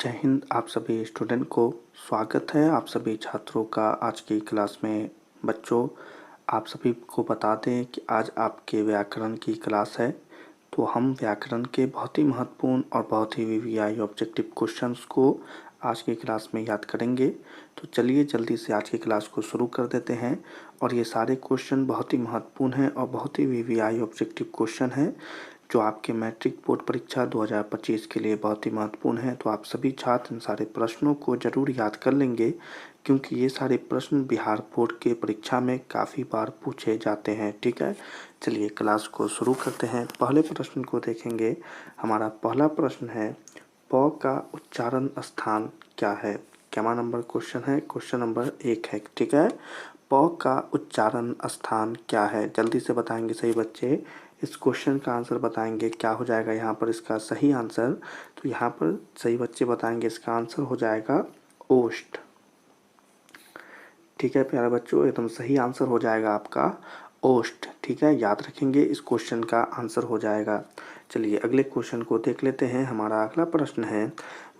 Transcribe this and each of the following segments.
जय हिंद। आप सभी स्टूडेंट को स्वागत है आप सभी छात्रों का आज की क्लास में। बच्चों, आप सभी को बता दें कि आज आपके व्याकरण की क्लास है। तो हम व्याकरण के बहुत ही महत्वपूर्ण और बहुत ही वीवीआई ऑब्जेक्टिव क्वेश्चंस को आज की क्लास में याद करेंगे। तो चलिए जल्दी से आज की क्लास को शुरू कर देते हैं। और ये सारे क्वेश्चन बहुत ही महत्वपूर्ण हैं और बहुत ही वीवीआई ऑब्जेक्टिव क्वेश्चन हैं जो आपके मैट्रिक बोर्ड परीक्षा 2025 के लिए बहुत ही महत्वपूर्ण है। तो आप सभी छात्र इन सारे प्रश्नों को जरूर याद कर लेंगे, क्योंकि ये सारे प्रश्न बिहार बोर्ड के परीक्षा में काफ़ी बार पूछे जाते हैं। ठीक है, चलिए क्लास को शुरू करते हैं। पहले प्रश्न को देखेंगे। हमारा पहला प्रश्न है, प का उच्चारण स्थान क्या है। क्या नंबर क्वेश्चन है? क्वेश्चन नंबर 1 है। ठीक है, प का उच्चारण स्थान क्या है? जल्दी से बताएंगे सही बच्चे। इस क्वेश्चन का आंसर बताएंगे। क्या हो जाएगा यहाँ पर इसका सही आंसर? तो यहाँ पर सही बच्चे बताएंगे इसका आंसर हो जाएगा ओष्ठ। ठीक है प्यारे बच्चों, एकदम सही आंसर हो जाएगा आपका ओष्ठ। ठीक है, याद रखेंगे, इस क्वेश्चन का आंसर हो जाएगा। चलिए अगले क्वेश्चन को देख लेते हैं। हमारा अगला प्रश्न है,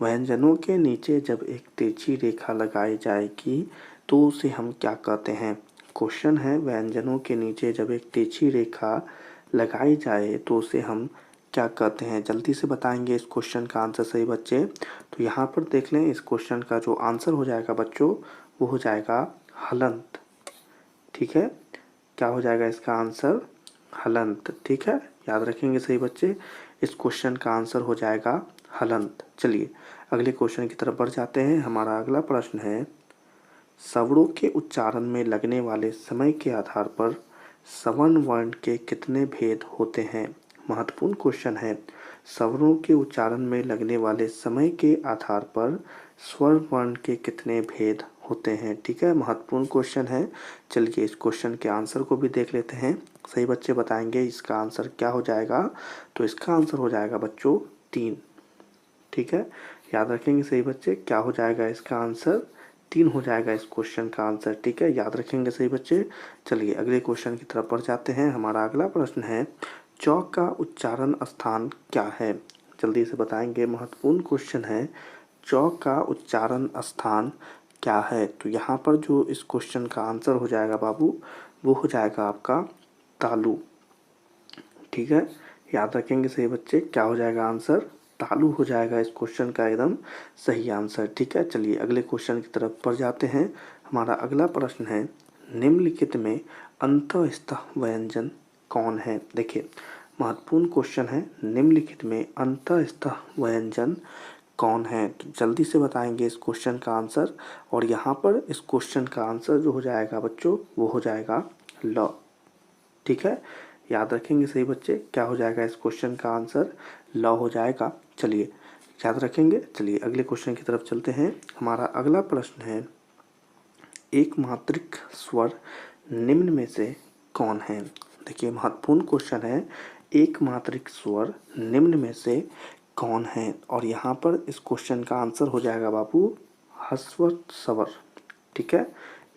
व्यंजनों के नीचे जब एक तिरछी रेखा लगाई जाएगी तो उसे हम क्या कहते हैं। क्वेश्चन है, व्यंजनों के नीचे जब एक तिरछी रेखा लगाई जाए तो उसे हम क्या कहते हैं। जल्दी से बताएंगे इस क्वेश्चन का आंसर सही बच्चे। तो यहाँ पर देख लें, इस क्वेश्चन का जो आंसर हो जाएगा बच्चों वो हो जाएगा हलंत। ठीक है, क्या हो जाएगा इसका आंसर? हलंत। ठीक है, याद रखेंगे सही बच्चे, इस क्वेश्चन का आंसर हो जाएगा हलंत। चलिए अगले क्वेश्चन की तरफ बढ़ जाते हैं। हमारा अगला प्रश्न है, स्वरों के उच्चारण में लगने वाले समय के आधार पर सवर्ण वर्ण के कितने भेद होते हैं। महत्वपूर्ण क्वेश्चन है। स्वरों के उच्चारण में लगने वाले समय के आधार पर स्वर वर्ण के कितने भेद होते हैं। ठीक है, महत्वपूर्ण क्वेश्चन है। चलिए इस क्वेश्चन के आंसर को भी देख लेते हैं। सही बच्चे बताएंगे इसका आंसर क्या हो जाएगा। तो इसका आंसर हो जाएगा बच्चों 3। ठीक है, याद रखेंगे सही बच्चे, क्या हो जाएगा इसका आंसर? 3 हो जाएगा इस क्वेश्चन का आंसर। ठीक है, याद रखेंगे सही बच्चे। चलिए अगले क्वेश्चन की तरफ बढ़ जाते हैं। हमारा अगला प्रश्न है, चौक का उच्चारण स्थान क्या है। जल्दी से बताएंगे, महत्वपूर्ण क्वेश्चन है। चौक का उच्चारण स्थान क्या है। तो यहाँ पर जो इस क्वेश्चन का आंसर हो जाएगा बाबू वो हो जाएगा आपका तालु। ठीक है, याद रखेंगे सही बच्चे, क्या हो जाएगा आंसर? तालु हो जाएगा इस क्वेश्चन का एकदम सही आंसर। ठीक है, चलिए अगले क्वेश्चन की तरफ बढ़ जाते हैं। हमारा अगला प्रश्न है, निम्नलिखित में अंतःस्थ व्यंजन कौन है। देखिए महत्वपूर्ण क्वेश्चन है, निम्नलिखित में अंतःस्थ व्यंजन कौन है। तो जल्दी से बताएंगे इस क्वेश्चन का आंसर। और यहाँ पर इस क्वेश्चन का आंसर जो हो जाएगा बच्चों वो हो जाएगा ल। ठीक है, याद रखेंगे सही बच्चे, क्या हो जाएगा इस क्वेश्चन का आंसर? ल हो जाएगा। चलिए याद रखेंगे। चलिए अगले क्वेश्चन की तरफ चलते हैं। हमारा अगला प्रश्न है, एक मात्रिक स्वर निम्न में से कौन है। देखिए महत्वपूर्ण क्वेश्चन है, एक मात्रिक स्वर निम्न में से कौन है। और यहाँ पर इस क्वेश्चन का आंसर हो जाएगा बाबू ह्रस्व स्वर। ठीक है,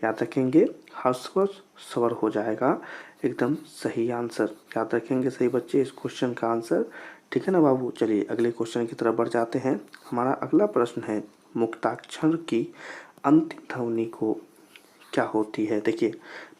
याद रखेंगे, ह्रस्व स्वर हो जाएगा एकदम सही आंसर। याद रखेंगे सही बच्चे इस क्वेश्चन का आंसर। ठीक है ना बाबू। चलिए अगले क्वेश्चन की तरफ बढ़ जाते हैं। हमारा अगला प्रश्न है, मुक्ताक्षर की अंतिम ध्वनि को क्या होती है। देखिए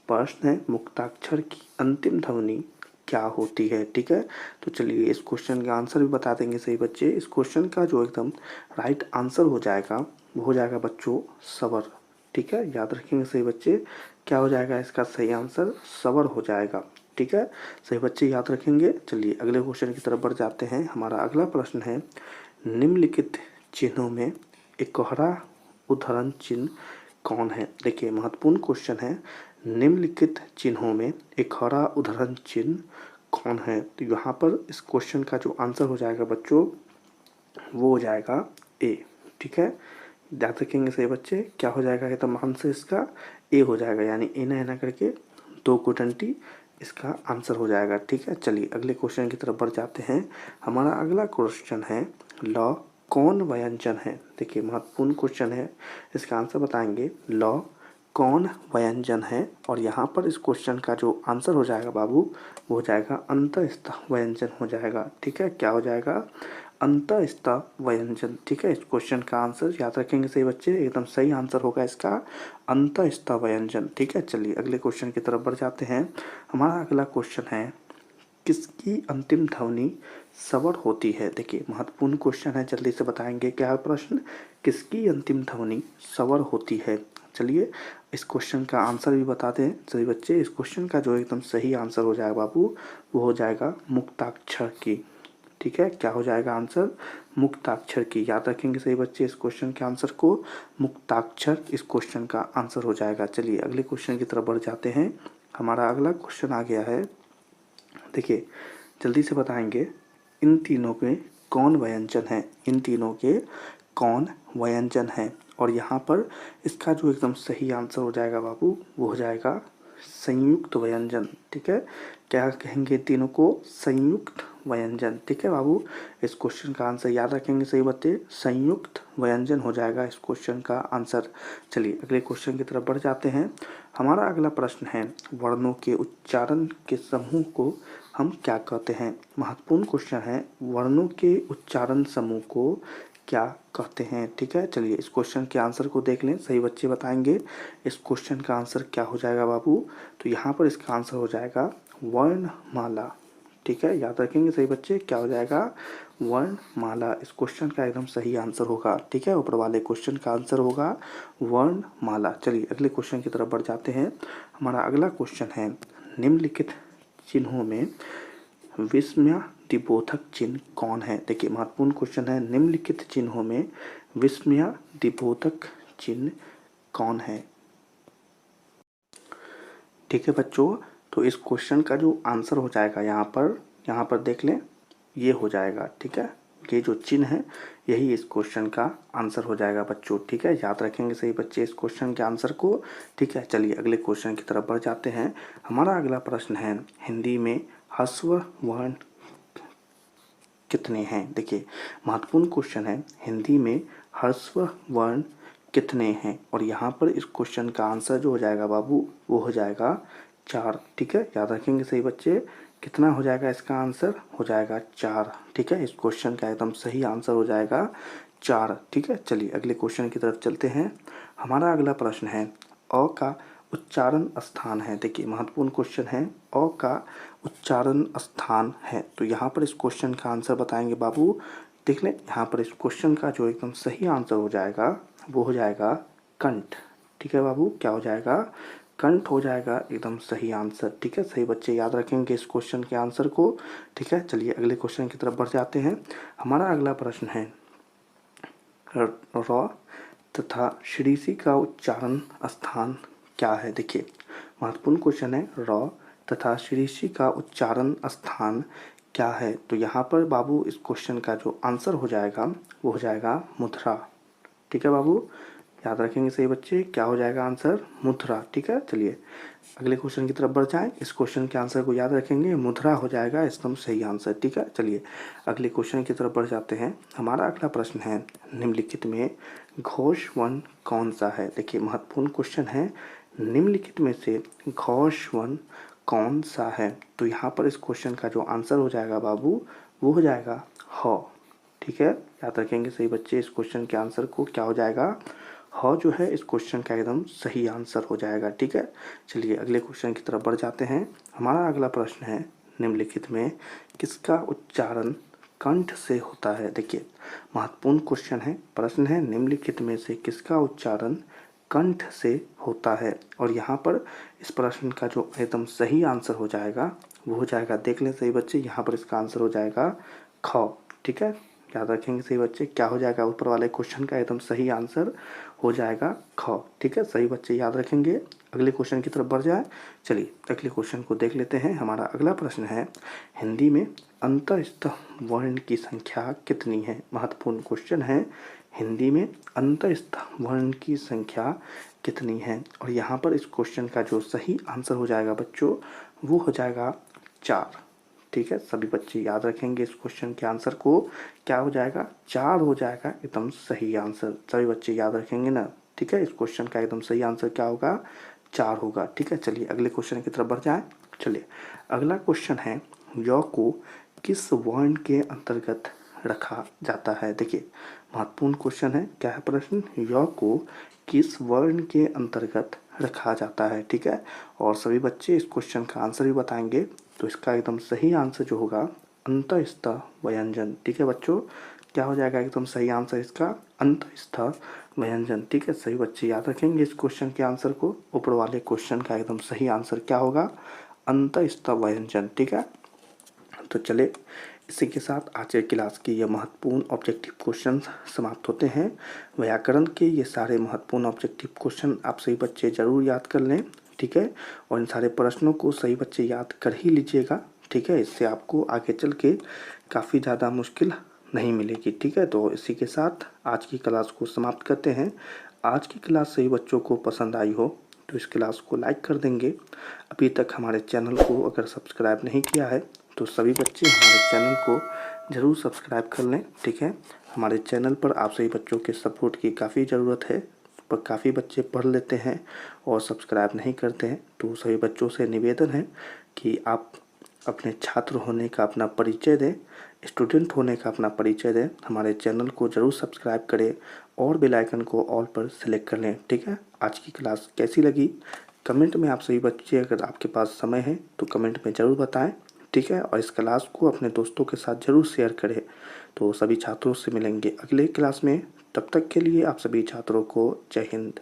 प्रश्न है, मुक्ताक्षर की अंतिम ध्वनि क्या होती है। ठीक है, तो चलिए इस क्वेश्चन का आंसर भी बता देंगे सही बच्चे। इस क्वेश्चन का जो एकदम राइट आंसर हो जाएगा वो हो जाएगा बच्चों सवर। ठीक है, याद रखेंगे सही बच्चे, क्या हो जाएगा इसका सही आंसर? सवर हो जाएगा। ठीक है, सही बच्चे याद रखेंगे। चलिए अगले क्वेश्चन की तरफ बढ़ जाते हैं। हमारा अगला प्रश्न है, निम्नलिखित चिन्हों में इकहरा उद्धरण चिन्ह कौन है। देखिए महत्वपूर्ण क्वेश्चन है, निम्नलिखित चिन्हों में इकहरा उद्धरण चिन्ह कौन है। तो यहाँ पर इस क्वेश्चन का जो आंसर हो जाएगा बच्चों वो हो जाएगा ए। ठीक है, याद रखेंगे सही बच्चे, क्या हो जाएगा एकदम आंसर इसका? ए हो जाएगा, यानी ए ना करके 2 को डंटी इसका आंसर हो जाएगा। ठीक है, चलिए अगले क्वेश्चन की तरफ बढ़ जाते हैं। हमारा अगला क्वेश्चन है, ल कौन व्यंजन है। देखिए महत्वपूर्ण क्वेश्चन है, इसका आंसर बताएंगे। ल कौन व्यंजन है। और यहाँ पर इस क्वेश्चन का जो आंसर हो जाएगा बाबू वो हो जाएगा अंतःस्थ व्यंजन हो जाएगा। ठीक है, क्या हो जाएगा? अंतःस्थ व्यंजन। ठीक है, इस क्वेश्चन का आंसर याद रखेंगे सही बच्चे, एकदम सही आंसर होगा इसका अंतःस्थ व्यंजन। ठीक है, चलिए अगले क्वेश्चन की तरफ बढ़ जाते हैं। हमारा अगला क्वेश्चन है, किसकी अंतिम ध्वनि स्वर होती है। देखिए महत्वपूर्ण क्वेश्चन है, जल्दी से बताएंगे क्या है प्रश्न, किसकी अंतिम ध्वनि स्वर होती है। चलिए इस क्वेश्चन का आंसर भी बता दें सभी बच्चे। इस क्वेश्चन का जो एकदम सही आंसर हो जाएगा बाबू, वो हो जाएगा मुक्ताक्षर की। ठीक है, क्या हो जाएगा आंसर, मुक्ताक्षर की। याद रखेंगे सही बच्चे इस क्वेश्चन के आंसर को, मुक्ताक्षर इस क्वेश्चन का आंसर हो जाएगा। चलिए अगले क्वेश्चन की तरफ बढ़ जाते हैं। हमारा अगला क्वेश्चन आ गया है, देखिए जल्दी से बताएंगे, इन तीनों के कौन व्यंजन है, इन तीनों के कौन व्यंजन है। और यहाँ पर इसका जो एकदम सही आंसर हो जाएगा बाबू, वो हो जाएगा संयुक्त व्यंजन। ठीक है, क्या कहेंगे तीनों को, संयुक्त व्यंजन। ठीक है बाबू, इस क्वेश्चन का आंसर याद रखेंगे सही बच्चे, संयुक्त व्यंजन हो जाएगा इस क्वेश्चन का आंसर। चलिए अगले क्वेश्चन की तरफ बढ़ जाते हैं। हमारा अगला प्रश्न है, वर्णों के उच्चारण के समूह को हम क्या कहते हैं। महत्वपूर्ण क्वेश्चन है, वर्णों के उच्चारण समूह को क्या कहते हैं। ठीक है, चलिए इस क्वेश्चन के आंसर को देख लें, सही बच्चे बताएंगे इस क्वेश्चन का आंसर क्या हो जाएगा बाबू। तो यहाँ पर इसका आंसर हो जाएगा वर्णमाला। ठीक है, याद रखेंगे सही बच्चे, क्या हो जाएगा, वर्णमाला इस क्वेश्चन का एकदम सही आंसर होगा। ठीक है, ऊपर वाले क्वेश्चन का आंसर होगा वर्णमाला। चलिए अगले क्वेश्चन की तरफ बढ़ जाते हैं। हमारा अगला क्वेश्चन है, निम्नलिखित चिन्हों में विस्मयादिबोधक चिन्ह कौन है। देखिए महत्वपूर्ण क्वेश्चन है, निम्नलिखित चिन्हों में विस्मयादिबोधक चिन्ह कौन है। ठीक है बच्चों, तो इस क्वेश्चन का जो आंसर हो जाएगा यहाँ पर देख लें, ये हो जाएगा। ठीक है, ये जो चिन्ह है यही इस क्वेश्चन का आंसर हो जाएगा बच्चों। ठीक है, याद रखेंगे सही बच्चे इस क्वेश्चन के आंसर को। ठीक है, चलिए अगले क्वेश्चन की तरफ बढ़ जाते हैं। हमारा अगला प्रश्न है, हिंदी में ह्रस्व वर्ण कितने हैं। देखिए महत्वपूर्ण क्वेश्चन है, हिंदी में ह्रस्व वर्ण कितने हैं। और यहाँ पर इस क्वेश्चन का आंसर जो हो जाएगा बाबू, वो हो जाएगा 4। ठीक है, याद रखेंगे सही बच्चे, कितना हो जाएगा इसका आंसर, हो जाएगा 4। ठीक है, इस क्वेश्चन का एकदम सही आंसर हो जाएगा 4। ठीक है, चलिए अगले क्वेश्चन की तरफ चलते हैं। हमारा अगला प्रश्न है, अ का उच्चारण स्थान है। देखिए महत्वपूर्ण क्वेश्चन है, अ का उच्चारण स्थान है। तो यहाँ पर इस क्वेश्चन का आंसर बताएंगे बाबू। देख लें, यहाँ पर इस क्वेश्चन का जो एकदम सही आंसर हो जाएगा, वो हो जाएगा कंठ। ठीक है बाबू, क्या हो जाएगा, कंठ हो जाएगा एकदम सही आंसर। ठीक है, सही बच्चे याद रखेंगे इस क्वेश्चन के आंसर को। ठीक है, चलिए अगले क्वेश्चन की तरफ बढ़ जाते हैं। हमारा अगला प्रश्न है, र तथा ऋषि का उच्चारण स्थान क्या है। देखिए महत्वपूर्ण क्वेश्चन है, र तथा ऋषि का उच्चारण स्थान क्या है। तो यहाँ पर बाबू इस क्वेश्चन का जो आंसर हो जाएगा, वो हो जाएगा मुद्रा। ठीक है बाबू, याद रखेंगे सही बच्चे, क्या हो जाएगा आंसर, मुद्रा। ठीक है, चलिए अगले क्वेश्चन की तरफ बढ़ जाएं। इस क्वेश्चन के आंसर को याद रखेंगे, मुद्रा हो जाएगा एकदम सही आंसर। ठीक है, चलिए अगले क्वेश्चन की तरफ बढ़ जाते हैं। हमारा अगला प्रश्न है, निम्नलिखित में घोष वर्ण कौन सा है। देखिए महत्वपूर्ण क्वेश्चन है, निम्नलिखित में से घोष वर्ण कौन सा है। तो यहाँ पर इस क्वेश्चन का जो आंसर हो जाएगा बाबू, वो हो जाएगा ह। ठीक है, याद रखेंगे सही बच्चे इस क्वेश्चन के आंसर को, क्या हो जाएगा, ह जो है इस क्वेश्चन का एकदम सही आंसर हो जाएगा। ठीक है, चलिए अगले क्वेश्चन की तरफ बढ़ जाते हैं। हमारा अगला प्रश्न है, निम्नलिखित में किसका उच्चारण कंठ से होता है। देखिए महत्वपूर्ण क्वेश्चन है, प्रश्न है, निम्नलिखित में से किसका उच्चारण कंठ से होता है। और यहाँ पर इस प्रश्न का जो एकदम सही आंसर हो जाएगा, वो हो जाएगा, देख लें सही बच्चे, यहाँ पर इसका आंसर हो जाएगा ख। ठीक है, याद रखेंगे सही बच्चे, क्या हो जाएगा, ऊपर वाले क्वेश्चन का एकदम सही आंसर हो जाएगा ख। ठीक है, सही बच्चे याद रखेंगे। अगले क्वेश्चन की तरफ बढ़ जाए। चलिए अगले क्वेश्चन को देख लेते हैं। हमारा अगला प्रश्न है, हिंदी में अंतःस्थ वर्ण की संख्या कितनी है। महत्वपूर्ण क्वेश्चन है, हिंदी में अंतःस्थ वर्ण की संख्या कितनी है। और यहाँ पर इस क्वेश्चन का जो सही आंसर हो जाएगा बच्चों, वो हो जाएगा 4। ठीक है, सभी बच्चे याद रखेंगे इस क्वेश्चन के आंसर को, क्या हो जाएगा, 4 हो जाएगा एकदम सही आंसर। सभी बच्चे याद रखेंगे ना। ठीक है, इस क्वेश्चन का एकदम सही आंसर क्या होगा, 4 होगा। ठीक है, चलिए अगले क्वेश्चन की तरफ बढ़ जाएं। चलिए अगला क्वेश्चन है, य को किस वर्ण के अंतर्गत रखा जाता है। देखिए महत्वपूर्ण क्वेश्चन है, क्या है प्रश्न, य को किस वर्ण के अंतर्गत रखा जाता है। ठीक है, और सभी बच्चे इस क्वेश्चन का आंसर भी बताएंगे। तो इसका एकदम सही आंसर जो होगा अंतस्थ व्यंजन। ठीक है बच्चों, क्या हो जाएगा एकदम सही आंसर इसका अंतस्थ व्यंजन। ठीक है, सभी बच्चे याद रखेंगे इस क्वेश्चन के आंसर को। ऊपर वाले क्वेश्चन का एकदम सही आंसर क्या होगा, अंतस्थ व्यंजन। ठीक है, तो चले इसी के साथ आज के क्लास की ये महत्वपूर्ण ऑब्जेक्टिव क्वेश्चन समाप्त होते हैं। व्याकरण के ये सारे महत्वपूर्ण ऑब्जेक्टिव क्वेश्चन आप सभी बच्चे ज़रूर याद कर लें। ठीक है, और इन सारे प्रश्नों को सही बच्चे याद कर ही लीजिएगा। ठीक है, इससे आपको आगे चल के काफ़ी ज़्यादा मुश्किल नहीं मिलेगी। ठीक है, तो इसी के साथ आज की क्लास को समाप्त करते हैं। आज की क्लास सही बच्चों को पसंद आई हो तो इस क्लास को लाइक कर देंगे। अभी तक हमारे चैनल को अगर सब्सक्राइब नहीं किया है तो सभी बच्चे हमारे चैनल को ज़रूर सब्सक्राइब कर लें। ठीक है, हमारे चैनल पर आप सभी बच्चों के सपोर्ट की काफ़ी ज़रूरत है, पर काफ़ी बच्चे पढ़ लेते हैं और सब्सक्राइब नहीं करते हैं। तो सभी बच्चों से निवेदन है कि आप अपने छात्र होने का अपना परिचय दें, स्टूडेंट होने का अपना परिचय दें, हमारे चैनल को ज़रूर सब्सक्राइब करें और बेल आइकन को ऑल पर सेलेक्ट कर लें। ठीक है, आज की क्लास कैसी लगी कमेंट में आप सभी बच्चे, अगर आपके पास समय है तो कमेंट में ज़रूर बताएं। ठीक है, और इस क्लास को अपने दोस्तों के साथ ज़रूर शेयर करें। तो सभी छात्रों से मिलेंगे अगले क्लास में, तब तक के लिए आप सभी छात्रों को जय हिंद।